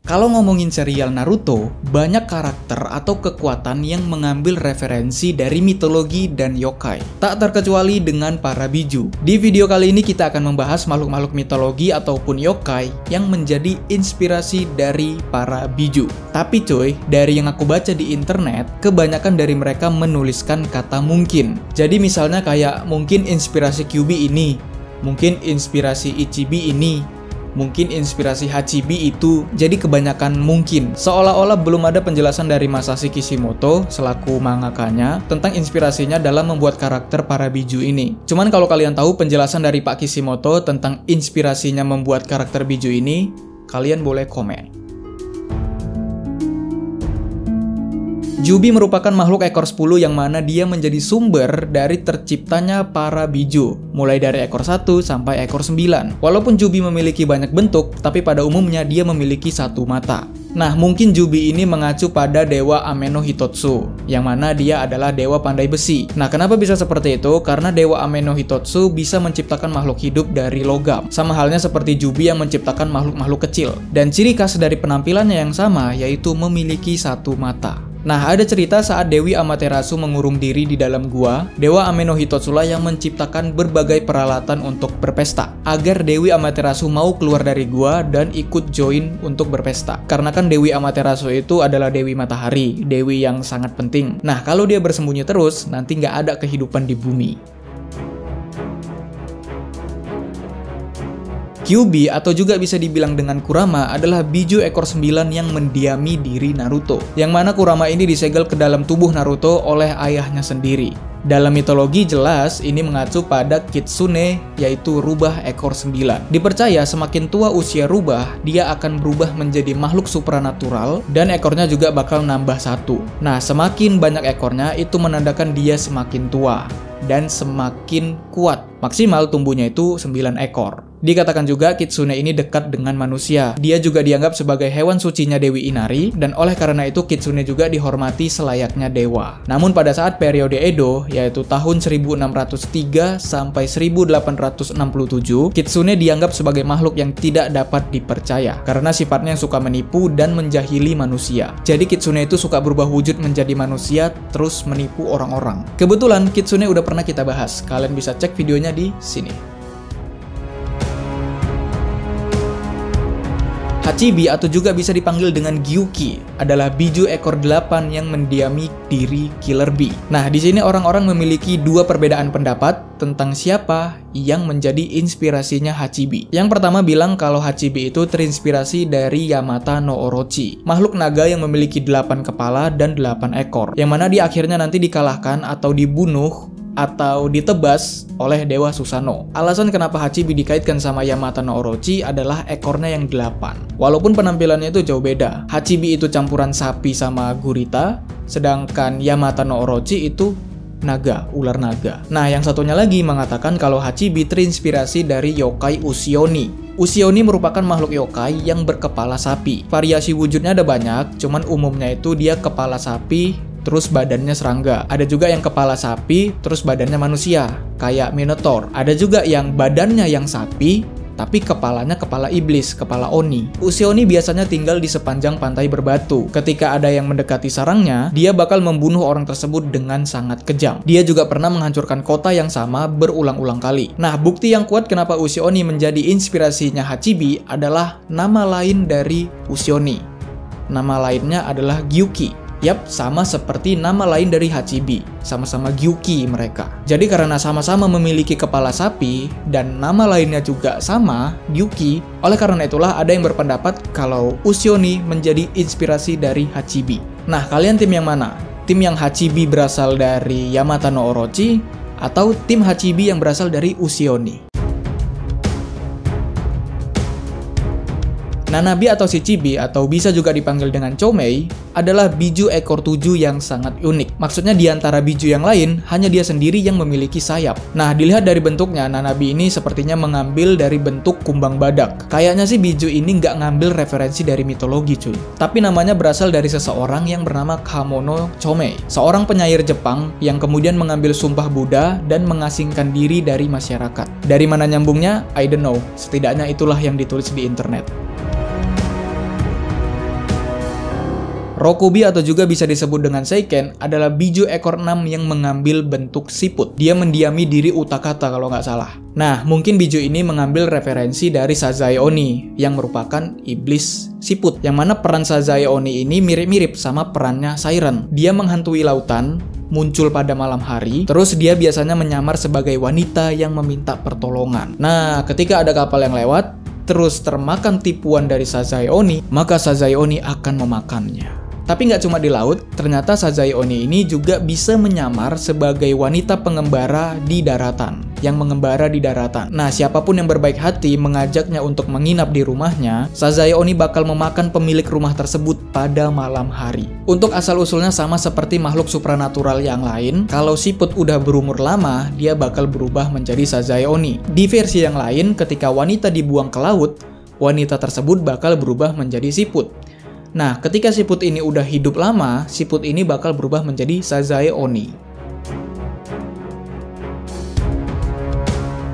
Kalau ngomongin serial Naruto, banyak karakter atau kekuatan yang mengambil referensi dari mitologi dan yokai. Tak terkecuali dengan para biju. Di video kali ini kita akan membahas makhluk-makhluk mitologi ataupun yokai yang menjadi inspirasi dari para biju. Tapi cuy, dari yang aku baca di internet, kebanyakan dari mereka menuliskan kata mungkin. Jadi misalnya kayak mungkin inspirasi Kyuubi ini, mungkin inspirasi Ichibi ini, mungkin inspirasi Hachibi itu. Jadi kebanyakan mungkin. Seolah-olah belum ada penjelasan dari Masashi Kishimoto selaku mangakanya tentang inspirasinya dalam membuat karakter para biju ini. Cuman kalau kalian tahu penjelasan dari Pak Kishimoto tentang inspirasinya membuat karakter biju ini, kalian boleh komen. Kyuubi merupakan makhluk ekor 10 yang mana dia menjadi sumber dari terciptanya para biju, mulai dari ekor 1 sampai ekor 9. Walaupun Kyuubi memiliki banyak bentuk, tapi pada umumnya dia memiliki satu mata. Nah, mungkin Kyuubi ini mengacu pada dewa Ame no Hitotsu, yang mana dia adalah dewa pandai besi. Nah, kenapa bisa seperti itu? Karena dewa Ame no Hitotsu bisa menciptakan makhluk hidup dari logam. Sama halnya seperti Kyuubi yang menciptakan makhluk-makhluk kecil. Dan ciri khas dari penampilannya yang sama, yaitu memiliki satu mata. Nah, ada cerita saat Dewi Amaterasu mengurung diri di dalam gua, Dewa Ame no Hitotsu lah yang menciptakan berbagai peralatan untuk berpesta, agar Dewi Amaterasu mau keluar dari gua dan ikut join untuk berpesta. Karena kan Dewi Amaterasu itu adalah Dewi Matahari, Dewi yang sangat penting. Nah, kalau dia bersembunyi terus, nanti nggak ada kehidupan di bumi. Kyuubi atau juga bisa dibilang dengan Kurama adalah biju ekor 9 yang mendiami diri Naruto. Yang mana Kurama ini disegel ke dalam tubuh Naruto oleh ayahnya sendiri. Dalam mitologi jelas ini mengacu pada Kitsune, yaitu rubah ekor 9. Dipercaya semakin tua usia rubah, dia akan berubah menjadi makhluk supranatural dan ekornya juga bakal nambah satu. Nah, semakin banyak ekornya itu menandakan dia semakin tua dan semakin kuat. Maksimal tumbuhnya itu 9 ekor. Dikatakan juga Kitsune ini dekat dengan manusia. Dia juga dianggap sebagai hewan sucinya Dewi Inari, dan oleh karena itu Kitsune juga dihormati selayaknya dewa. Namun pada saat periode Edo, yaitu tahun 1603 sampai 1867, Kitsune dianggap sebagai makhluk yang tidak dapat dipercaya karena sifatnya yang suka menipu dan menjahili manusia. Jadi Kitsune itu suka berubah wujud menjadi manusia terus menipu orang-orang. Kebetulan Kitsune udah pernah kita bahas. Kalian bisa cek videonya di sini. Hachibi atau juga bisa dipanggil dengan Gyuki adalah biju ekor 8 yang mendiami diri Killer Bee. Nah, di sini orang-orang memiliki dua perbedaan pendapat tentang siapa yang menjadi inspirasinya Hachibi. Yang pertama bilang kalau Hachibi itu terinspirasi dari Yamata no Orochi, makhluk naga yang memiliki 8 kepala dan 8 ekor, yang mana di akhirnya nanti dikalahkan atau dibunuh atau ditebas oleh Dewa Susanoo. Alasan kenapa Hachibi dikaitkan sama Yamata no Orochi adalah ekornya yang 8. Walaupun penampilannya itu jauh beda. Hachibi itu campuran sapi sama gurita, sedangkan Yamata no Orochi itu naga, ular naga. Nah, yang satunya lagi mengatakan kalau Hachibi terinspirasi dari yokai Usioni. Usioni merupakan makhluk yokai yang berkepala sapi. Variasi wujudnya ada banyak, cuman umumnya itu dia kepala sapi, terus badannya serangga. Ada juga yang kepala sapi, terus badannya manusia, kayak Minotaur. Ada juga yang badannya yang sapi, tapi kepalanya kepala iblis, kepala Oni. Usioni biasanya tinggal di sepanjang pantai berbatu. Ketika ada yang mendekati sarangnya, dia bakal membunuh orang tersebut dengan sangat kejam. Dia juga pernah menghancurkan kota yang sama berulang-ulang kali. Nah, bukti yang kuat kenapa Usioni menjadi inspirasinya Hachibi adalah nama lain dari Usioni. Nama lainnya adalah Gyuki. Yap, sama seperti nama lain dari Hachibi, sama-sama Gyuki mereka. Jadi karena sama-sama memiliki kepala sapi dan nama lainnya juga sama, Gyuki, oleh karena itulah ada yang berpendapat kalau Usioni menjadi inspirasi dari Hachibi. Nah, kalian tim yang mana? Tim yang Hachibi berasal dari Yamata no Orochi atau tim Hachibi yang berasal dari Usioni? Nanabi atau Shichibi atau bisa juga dipanggil dengan Chomei adalah biju ekor 7 yang sangat unik. Maksudnya di antara biju yang lain, hanya dia sendiri yang memiliki sayap. Nah, dilihat dari bentuknya, Nanabi ini sepertinya mengambil dari bentuk kumbang badak. Kayaknya sih biju ini nggak ngambil referensi dari mitologi cuy. Tapi namanya berasal dari seseorang yang bernama Kamono Chomei. Seorang penyair Jepang yang kemudian mengambil sumpah Buddha dan mengasingkan diri dari masyarakat. Dari mana nyambungnya? I don't know. Setidaknya itulah yang ditulis di internet. Rokubi atau juga bisa disebut dengan Seiken adalah biju ekor 6 yang mengambil bentuk siput. Dia mendiami diri Utakata kalau nggak salah. Nah, mungkin biju ini mengambil referensi dari Sazai Oni yang merupakan iblis siput. Yang mana peran Sazai Oni ini mirip-mirip sama perannya Siren. Dia menghantui lautan, muncul pada malam hari, terus dia biasanya menyamar sebagai wanita yang meminta pertolongan. Nah, ketika ada kapal yang lewat, terus termakan tipuan dari Sazai Oni, maka Sazai Oni akan memakannya. Tapi nggak cuma di laut, ternyata Sazai Oni ini juga bisa menyamar sebagai wanita pengembara di daratan, yang mengembara di daratan. Nah, siapapun yang berbaik hati mengajaknya untuk menginap di rumahnya, Sazai Oni bakal memakan pemilik rumah tersebut pada malam hari. Untuk asal-usulnya sama seperti makhluk supranatural yang lain, kalau siput udah berumur lama, dia bakal berubah menjadi Sazai Oni. Di versi yang lain, ketika wanita dibuang ke laut, wanita tersebut bakal berubah menjadi siput. Nah, ketika siput ini udah hidup lama, siput ini bakal berubah menjadi Sazai Oni.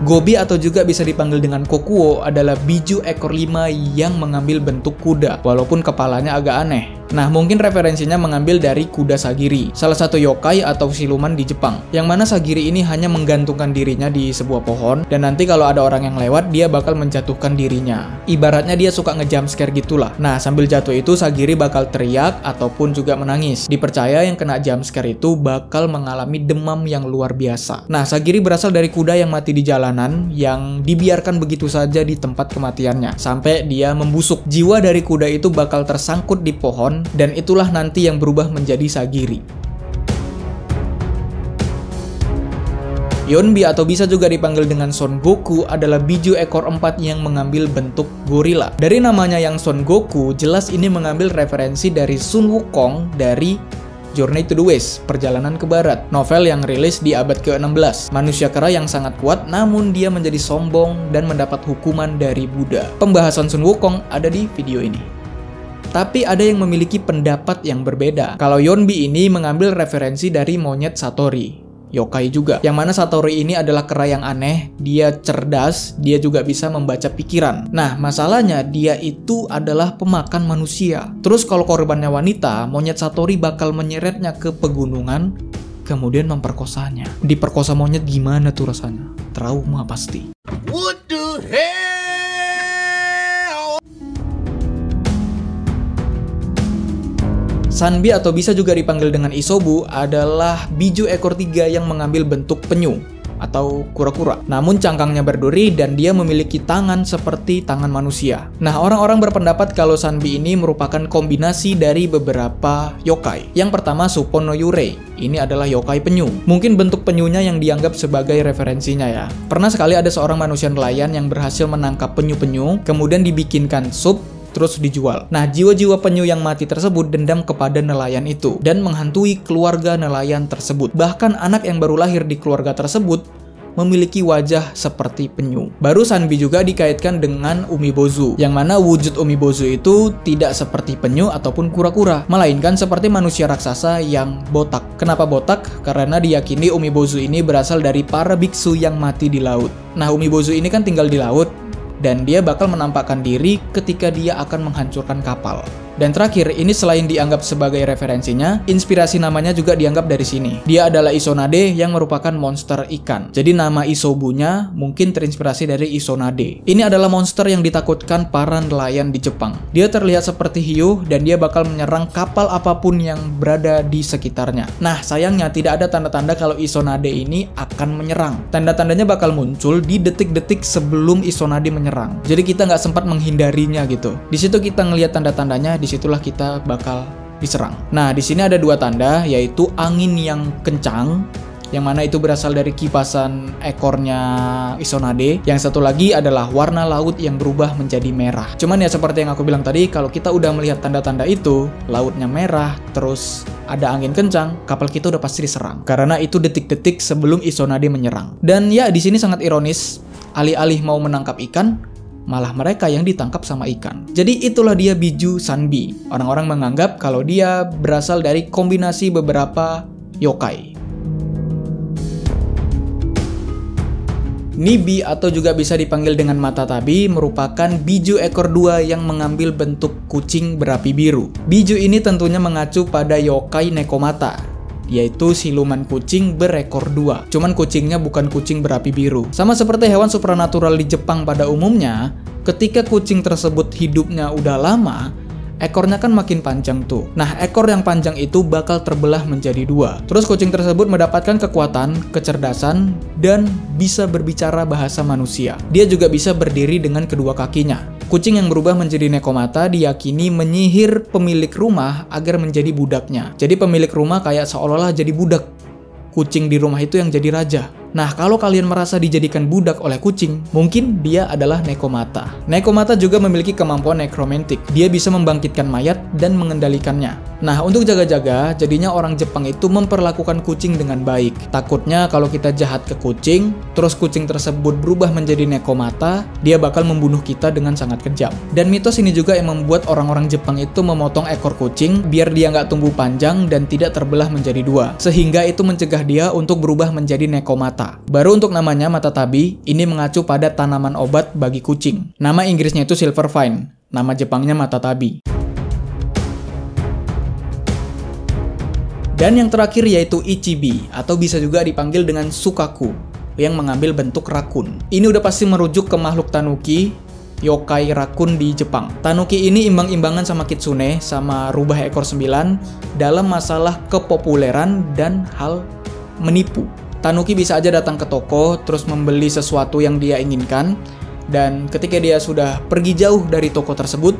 Gobi atau juga bisa dipanggil dengan Kokuo adalah biju ekor 5 yang mengambil bentuk kuda, walaupun kepalanya agak aneh. Nah, mungkin referensinya mengambil dari kuda Sagiri, salah satu yokai atau siluman di Jepang, yang mana Sagiri ini hanya menggantungkan dirinya di sebuah pohon, dan nanti kalau ada orang yang lewat, dia bakal menjatuhkan dirinya. Ibaratnya dia suka nge-jumpscare gitulah. Nah, sambil jatuh itu Sagiri bakal teriak ataupun juga menangis. Dipercaya yang kena jumpscare itu bakal mengalami demam yang luar biasa. Nah, Sagiri berasal dari kuda yang mati di jalanan, yang dibiarkan begitu saja di tempat kematiannya, sampai dia membusuk. Jiwa dari kuda itu bakal tersangkut di pohon, dan itulah nanti yang berubah menjadi Sagiri. Yonbi atau bisa juga dipanggil dengan Son Goku adalah biju ekor 4 yang mengambil bentuk gorila. Dari namanya yang Son Goku, jelas ini mengambil referensi dari Sun Wukong dari Journey to the West, Perjalanan ke Barat, novel yang rilis di abad ke-16. Manusia kera yang sangat kuat, namun dia menjadi sombong dan mendapat hukuman dari Buddha. Pembahasan Sun Wukong ada di video ini. Tapi ada yang memiliki pendapat yang berbeda. Kalau Yonbi ini mengambil referensi dari monyet Satori, yokai juga. Yang mana Satori ini adalah kera yang aneh, dia cerdas, dia juga bisa membaca pikiran. Nah, masalahnya dia itu adalah pemakan manusia. Terus kalau korbannya wanita, monyet Satori bakal menyeretnya ke pegunungan, kemudian memperkosanya. Diperkosa monyet gimana tuh rasanya? Trauma pasti. What the hell? Sanbi atau bisa juga dipanggil dengan Isobu adalah biju ekor 3 yang mengambil bentuk penyu atau kura-kura. Namun cangkangnya berduri dan dia memiliki tangan seperti tangan manusia. Nah, orang-orang berpendapat kalau Sanbi ini merupakan kombinasi dari beberapa yokai. Yang pertama Suppon no Yurei. Ini adalah yokai penyu. Mungkin bentuk penyunya yang dianggap sebagai referensinya ya. Pernah sekali ada seorang manusia nelayan yang berhasil menangkap penyu-penyu, kemudian dibikinkan sup, terus dijual. Nah, jiwa-jiwa penyu yang mati tersebut dendam kepada nelayan itu dan menghantui keluarga nelayan tersebut. Bahkan anak yang baru lahir di keluarga tersebut memiliki wajah seperti penyu. Baru Sanbi juga dikaitkan dengan Umibozu, yang mana wujud Umibozu itu tidak seperti penyu ataupun kura-kura, melainkan seperti manusia raksasa yang botak. Kenapa botak? Karena diyakini Umibozu ini berasal dari para biksu yang mati di laut. Nah, Umibozu ini kan tinggal di laut, dan dia bakal menampakkan diri ketika dia akan menghancurkan kapal. Dan terakhir, ini selain dianggap sebagai referensinya, inspirasi namanya juga dianggap dari sini. Dia adalah Isonade yang merupakan monster ikan. Jadi nama Isobunya mungkin terinspirasi dari Isonade. Ini adalah monster yang ditakutkan para nelayan di Jepang. Dia terlihat seperti hiu dan dia bakal menyerang kapal apapun yang berada di sekitarnya. Nah, sayangnya tidak ada tanda-tanda kalau Isonade ini akan menyerang. Tanda-tandanya bakal muncul di detik-detik sebelum Isonade menyerang. Jadi kita nggak sempat menghindarinya gitu. Di situ kita ngelihat tanda-tandanya, disitulah kita bakal diserang. Nah, di sini ada dua tanda, yaitu angin yang kencang, yang mana itu berasal dari kipasan ekornya Isonade. Yang satu lagi adalah warna laut yang berubah menjadi merah. Cuman ya seperti yang aku bilang tadi, kalau kita udah melihat tanda-tanda itu, lautnya merah, terus ada angin kencang, kapal kita udah pasti diserang. Karena itu detik-detik sebelum Isonade menyerang. Dan ya, di sini sangat ironis, alih-alih mau menangkap ikan, malah mereka yang ditangkap sama ikan. Jadi itulah dia biju Sanbi. Orang-orang menganggap kalau dia berasal dari kombinasi beberapa yokai. Nibi atau juga bisa dipanggil dengan Matatabi merupakan biju ekor 2 yang mengambil bentuk kucing berapi biru. Biju ini tentunya mengacu pada yokai Nekomata, yaitu siluman kucing berekor 2. Cuman kucingnya bukan kucing berapi biru. Sama seperti hewan supranatural di Jepang pada umumnya, ketika kucing tersebut hidupnya udah lama, ekornya kan makin panjang tuh. Nah, ekor yang panjang itu bakal terbelah menjadi 2. Terus kucing tersebut mendapatkan kekuatan, kecerdasan, dan bisa berbicara bahasa manusia. Dia juga bisa berdiri dengan kedua kakinya. Kucing yang berubah menjadi Nekomata diyakini menyihir pemilik rumah agar menjadi budaknya. Jadi pemilik rumah kayak seolah-olah jadi budak. Kucing di rumah itu yang jadi raja. Nah, kalau kalian merasa dijadikan budak oleh kucing, mungkin dia adalah Nekomata. Nekomata juga memiliki kemampuan nekromantik. Dia bisa membangkitkan mayat dan mengendalikannya. Nah, untuk jaga-jaga, jadinya orang Jepang itu memperlakukan kucing dengan baik. Takutnya kalau kita jahat ke kucing, terus kucing tersebut berubah menjadi Nekomata, dia bakal membunuh kita dengan sangat kejam. Dan mitos ini juga yang membuat orang-orang Jepang itu memotong ekor kucing biar dia nggak tumbuh panjang dan tidak terbelah menjadi 2. Sehingga itu mencegah dia untuk berubah menjadi Nekomata. Baru untuk namanya Matatabi, ini mengacu pada tanaman obat bagi kucing. Nama Inggrisnya itu Silvervine, nama Jepangnya Matatabi. Dan yang terakhir yaitu Ichibi, atau bisa juga dipanggil dengan Sukaku, yang mengambil bentuk rakun. Ini udah pasti merujuk ke makhluk tanuki, yokai rakun di Jepang. Tanuki ini imbang-imbangan sama kitsune, sama rubah ekor 9 dalam masalah kepopuleran dan hal menipu. Tanuki bisa aja datang ke toko, terus membeli sesuatu yang dia inginkan, dan ketika dia sudah pergi jauh dari toko tersebut,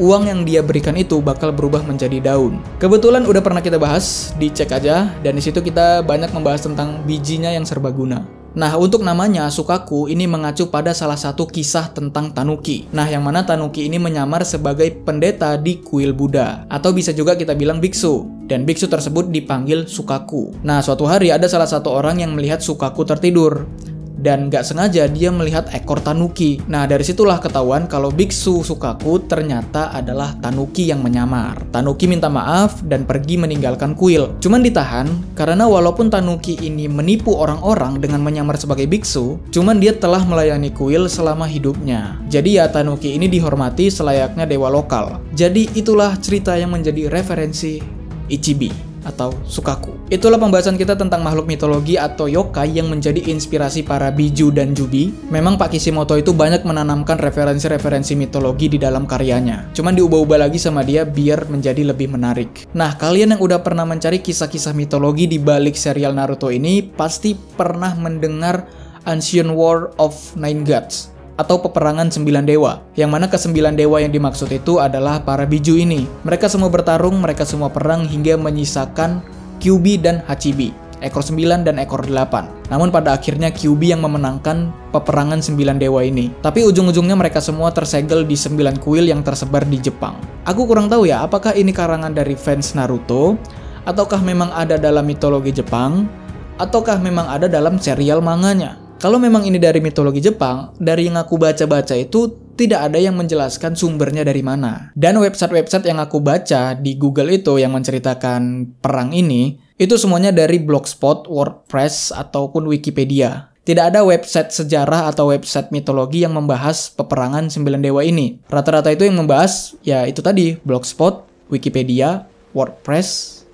uang yang dia berikan itu bakal berubah menjadi daun. Kebetulan udah pernah kita bahas, dicek aja, dan disitu kita banyak membahas tentang bijinya yang serbaguna. Nah, untuk namanya Sukaku ini mengacu pada salah satu kisah tentang tanuki. Nah, yang mana tanuki ini menyamar sebagai pendeta di kuil Buddha, atau bisa juga kita bilang biksu. Dan biksu tersebut dipanggil Sukaku. Nah, suatu hari ada salah satu orang yang melihat Sukaku tertidur. Dan gak sengaja dia melihat ekor tanuki. Nah, dari situlah ketahuan kalau biksu Sukaku ternyata adalah tanuki yang menyamar. Tanuki minta maaf dan pergi meninggalkan kuil. Cuman ditahan karena walaupun tanuki ini menipu orang-orang dengan menyamar sebagai biksu, cuman dia telah melayani kuil selama hidupnya. Jadi ya tanuki ini dihormati selayaknya dewa lokal. Jadi itulah cerita yang menjadi referensi Ichibi atau Sukaku. Itulah pembahasan kita tentang makhluk mitologi atau yokai yang menjadi inspirasi para biju dan jubi. Memang Pak Kishimoto itu banyak menanamkan referensi-referensi mitologi di dalam karyanya. Cuman diubah-ubah lagi sama dia biar menjadi lebih menarik. Nah, kalian yang udah pernah mencari kisah-kisah mitologi di balik serial Naruto ini pasti pernah mendengar Ancient War of Nine Gods atau peperangan 9 dewa, yang mana ke-9 dewa yang dimaksud itu adalah para biju ini. Mereka semua bertarung, mereka semua perang hingga menyisakan Kyuubi dan Hachibi, ekor 9 dan ekor 8. Namun pada akhirnya Kyuubi yang memenangkan peperangan 9 dewa ini. Tapi ujung-ujungnya mereka semua tersegel di 9 kuil yang tersebar di Jepang. Aku kurang tahu ya, apakah ini karangan dari fans Naruto, ataukah memang ada dalam mitologi Jepang, ataukah memang ada dalam serial manganya. Kalau memang ini dari mitologi Jepang, dari yang aku baca-baca itu tidak ada yang menjelaskan sumbernya dari mana. Dan website-website yang aku baca di Google itu yang menceritakan perang ini, itu semuanya dari Blogspot, WordPress, ataupun Wikipedia. Tidak ada website sejarah atau website mitologi yang membahas peperangan 9 dewa ini. Rata-rata itu yang membahas, ya itu tadi, Blogspot, Wikipedia, WordPress,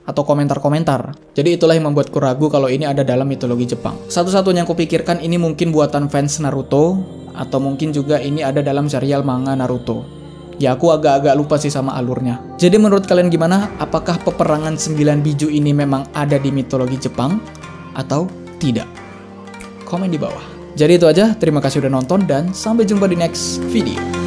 atau komentar-komentar. Jadi itulah yang membuatku ragu kalau ini ada dalam mitologi Jepang. Satu-satunya yang kupikirkan ini mungkin buatan fans Naruto, atau mungkin juga ini ada dalam serial manga Naruto. Ya aku agak-agak lupa sih sama alurnya. Jadi menurut kalian gimana? Apakah peperangan 9 biju ini memang ada di mitologi Jepang atau tidak? Komen di bawah. Jadi itu aja, terima kasih udah nonton dan sampai jumpa di next video.